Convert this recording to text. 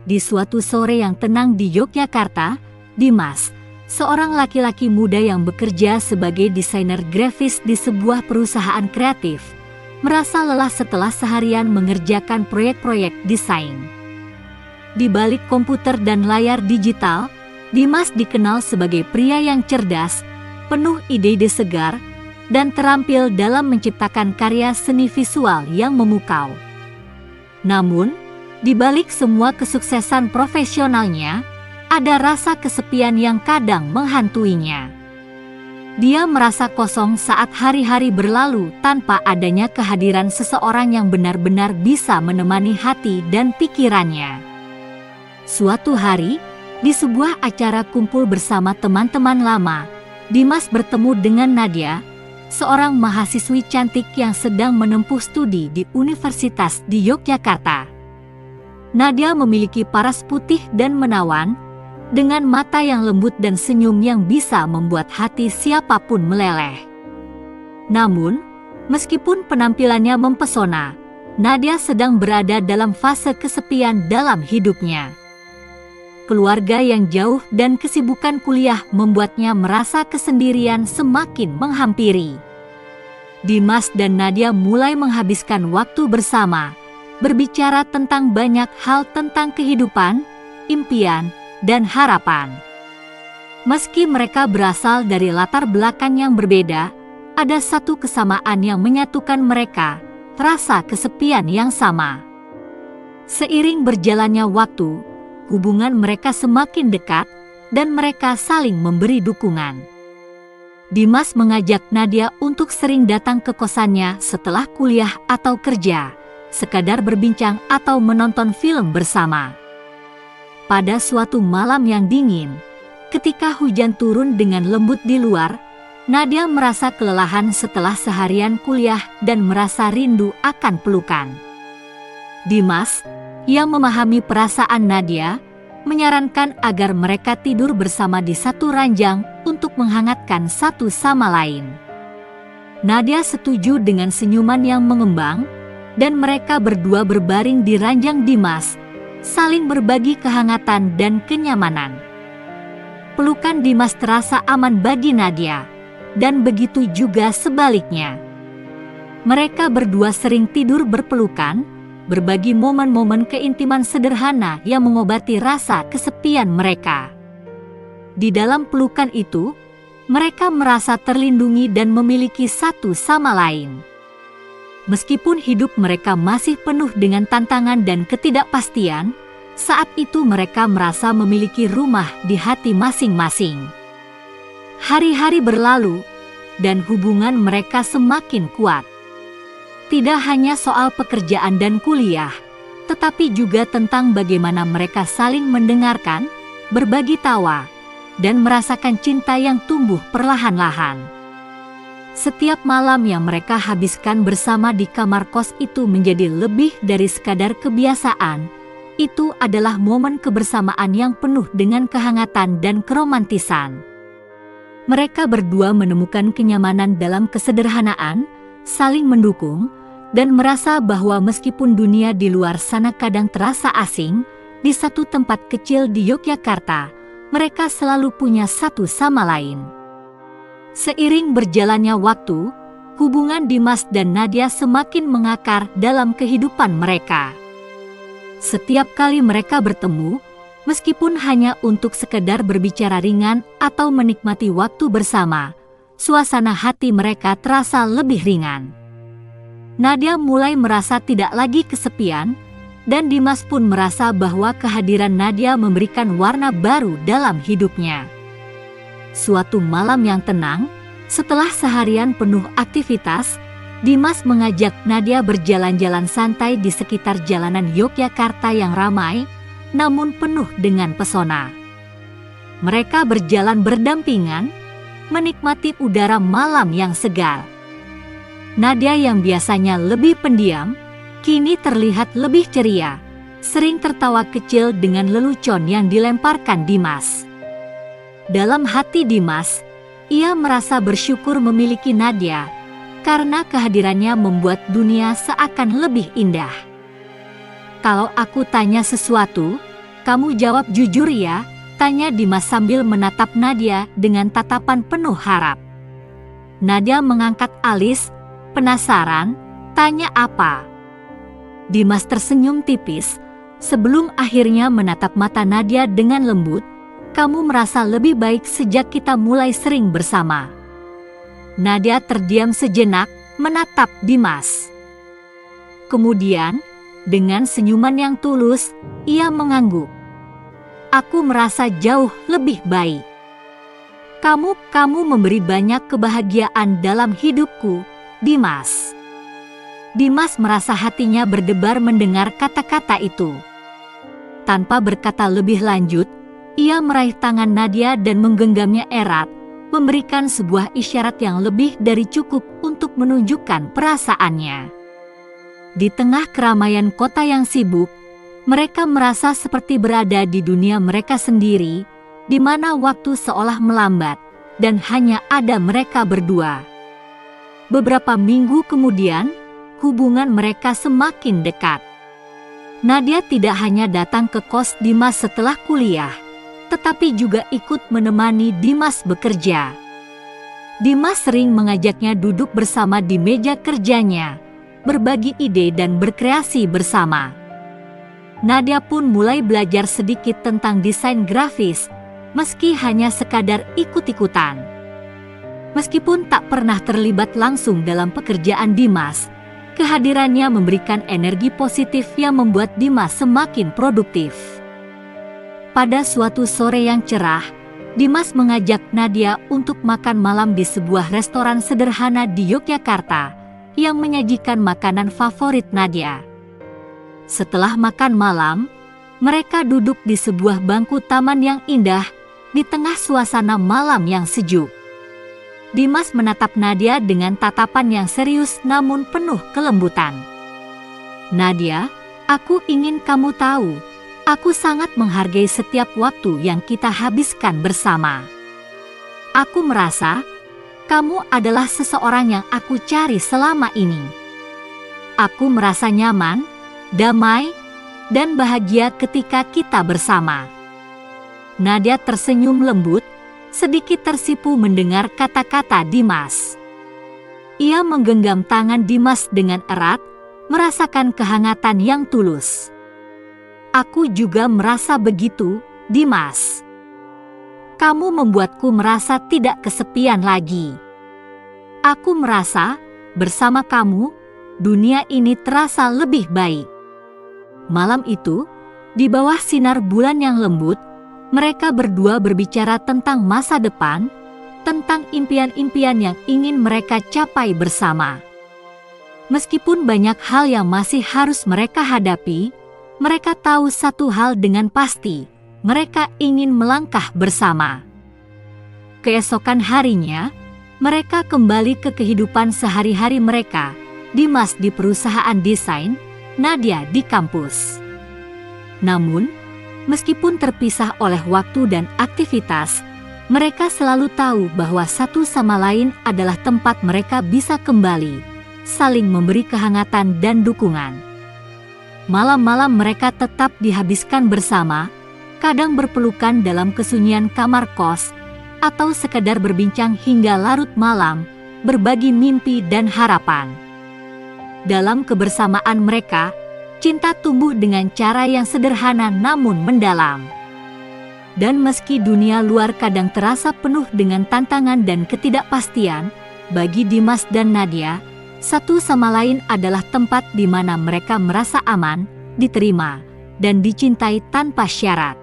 Di suatu sore yang tenang di Yogyakarta, Dimas, seorang laki-laki muda yang bekerja sebagai desainer grafis di sebuah perusahaan kreatif, merasa lelah setelah seharian mengerjakan proyek-proyek desain. Di balik komputer dan layar digital, Dimas dikenal sebagai pria yang cerdas, penuh ide-ide segar, dan terampil dalam menciptakan karya seni visual yang memukau. Namun, di balik semua kesuksesan profesionalnya, ada rasa kesepian yang kadang menghantuinya. Dia merasa kosong saat hari-hari berlalu tanpa adanya kehadiran seseorang yang benar-benar bisa menemani hati dan pikirannya. Suatu hari, di sebuah acara kumpul bersama teman-teman lama, Dimas bertemu dengan Nadia, seorang mahasiswi cantik yang sedang menempuh studi di Universitas di Yogyakarta. Nadia memiliki paras putih dan menawan, dengan mata yang lembut dan senyum yang bisa membuat hati siapapun meleleh. Namun, meskipun penampilannya mempesona, Nadia sedang berada dalam fase kesepian dalam hidupnya. Keluarga yang jauh dan kesibukan kuliah membuatnya merasa kesendirian semakin menghampiri. Dimas dan Nadia mulai menghabiskan waktu bersama, berbicara tentang banyak hal tentang kehidupan, impian, dan harapan. Meski mereka berasal dari latar belakang yang berbeda, ada satu kesamaan yang menyatukan mereka, rasa kesepian yang sama. Seiring berjalannya waktu, hubungan mereka semakin dekat, dan mereka saling memberi dukungan. Dimas mengajak Nadia untuk sering datang ke kosannya setelah kuliah atau kerja, sekadar berbincang atau menonton film bersama. Pada suatu malam yang dingin, ketika hujan turun dengan lembut di luar, Nadia merasa kelelahan setelah seharian kuliah dan merasa rindu akan pelukan. Dimas, yang memahami perasaan Nadia, menyarankan agar mereka tidur bersama di satu ranjang untuk menghangatkan satu sama lain. Nadia setuju dengan senyuman yang mengembang, dan mereka berdua berbaring di ranjang Dimas, saling berbagi kehangatan dan kenyamanan. Pelukan Dimas terasa aman bagi Nadia, dan begitu juga sebaliknya. Mereka berdua sering tidur berpelukan, berbagi momen-momen keintiman sederhana yang mengobati rasa kesepian mereka. Di dalam pelukan itu, mereka merasa terlindungi dan memiliki satu sama lain. Meskipun hidup mereka masih penuh dengan tantangan dan ketidakpastian, saat itu mereka merasa memiliki rumah di hati masing-masing. Hari-hari berlalu, dan hubungan mereka semakin kuat. Tidak hanya soal pekerjaan dan kuliah, tetapi juga tentang bagaimana mereka saling mendengarkan, berbagi tawa, dan merasakan cinta yang tumbuh perlahan-lahan. Setiap malam yang mereka habiskan bersama di kamar kos itu menjadi lebih dari sekadar kebiasaan. Itu adalah momen kebersamaan yang penuh dengan kehangatan dan keromantisan. Mereka berdua menemukan kenyamanan dalam kesederhanaan, saling mendukung, dan merasa bahwa meskipun dunia di luar sana kadang terasa asing, di satu tempat kecil di Yogyakarta, mereka selalu punya satu sama lain. Seiring berjalannya waktu, hubungan Dimas dan Nadia semakin mengakar dalam kehidupan mereka. Setiap kali mereka bertemu, meskipun hanya untuk sekedar berbicara ringan atau menikmati waktu bersama, suasana hati mereka terasa lebih ringan. Nadia mulai merasa tidak lagi kesepian, dan Dimas pun merasa bahwa kehadiran Nadia memberikan warna baru dalam hidupnya. Suatu malam yang tenang, setelah seharian penuh aktivitas, Dimas mengajak Nadia berjalan-jalan santai di sekitar jalanan Yogyakarta yang ramai, namun penuh dengan pesona. Mereka berjalan berdampingan, menikmati udara malam yang segar. Nadia yang biasanya lebih pendiam, kini terlihat lebih ceria, sering tertawa kecil dengan lelucon yang dilemparkan Dimas. Dalam hati Dimas, ia merasa bersyukur memiliki Nadia, karena kehadirannya membuat dunia seakan lebih indah. Kalau aku tanya sesuatu, Kamu jawab jujur ya, tanya Dimas sambil menatap Nadia dengan tatapan penuh harap. Nadia mengangkat alis, penasaran, tanya apa? Dimas tersenyum tipis, sebelum akhirnya menatap mata Nadia dengan lembut. Kamu merasa lebih baik sejak kita mulai sering bersama. Nadia terdiam sejenak, menatap Dimas. Kemudian, dengan senyuman yang tulus, ia mengangguk. Aku merasa jauh lebih baik. Kamu memberi banyak kebahagiaan dalam hidupku, Dimas. Dimas merasa hatinya berdebar mendengar kata-kata itu. Tanpa berkata lebih lanjut, ia meraih tangan Nadia dan menggenggamnya erat, memberikan sebuah isyarat yang lebih dari cukup untuk menunjukkan perasaannya. Di tengah keramaian kota yang sibuk, mereka merasa seperti berada di dunia mereka sendiri, di mana waktu seolah melambat, dan hanya ada mereka berdua. Beberapa minggu kemudian, hubungan mereka semakin dekat. Nadia tidak hanya datang ke kos Dimas setelah kuliah, tetapi juga ikut menemani Dimas bekerja. Dimas sering mengajaknya duduk bersama di meja kerjanya, berbagi ide dan berkreasi bersama. Nadia pun mulai belajar sedikit tentang desain grafis, meski hanya sekadar ikut-ikutan. Meskipun tak pernah terlibat langsung dalam pekerjaan Dimas, kehadirannya memberikan energi positif yang membuat Dimas semakin produktif. Pada suatu sore yang cerah, Dimas mengajak Nadia untuk makan malam di sebuah restoran sederhana di Yogyakarta yang menyajikan makanan favorit Nadia. Setelah makan malam, mereka duduk di sebuah bangku taman yang indah di tengah suasana malam yang sejuk. Dimas menatap Nadia dengan tatapan yang serius namun penuh kelembutan. Nadia, aku ingin kamu tahu, aku sangat menghargai setiap waktu yang kita habiskan bersama. Aku merasa kamu adalah seseorang yang aku cari selama ini. Aku merasa nyaman, damai, dan bahagia ketika kita bersama. Nadia tersenyum lembut, sedikit tersipu mendengar kata-kata Dimas. Ia menggenggam tangan Dimas dengan erat, merasakan kehangatan yang tulus. Aku juga merasa begitu, Dimas. Kamu membuatku merasa tidak kesepian lagi. Aku merasa, bersama kamu, dunia ini terasa lebih baik. Malam itu, di bawah sinar bulan yang lembut, mereka berdua berbicara tentang masa depan, tentang impian-impian yang ingin mereka capai bersama. Meskipun banyak hal yang masih harus mereka hadapi, mereka tahu satu hal dengan pasti, mereka ingin melangkah bersama. Keesokan harinya, mereka kembali ke kehidupan sehari-hari mereka, Dimas di perusahaan desain, Nadia di kampus. Namun, meskipun terpisah oleh waktu dan aktivitas, mereka selalu tahu bahwa satu sama lain adalah tempat mereka bisa kembali, saling memberi kehangatan dan dukungan. Malam-malam mereka tetap dihabiskan bersama, kadang berpelukan dalam kesunyian kamar kos, atau sekedar berbincang hingga larut malam, berbagi mimpi dan harapan. Dalam kebersamaan mereka, cinta tumbuh dengan cara yang sederhana namun mendalam. Dan meski dunia luar kadang terasa penuh dengan tantangan dan ketidakpastian, bagi Dimas dan Nadia, satu sama lain adalah tempat di mana mereka merasa aman, diterima, dan dicintai tanpa syarat.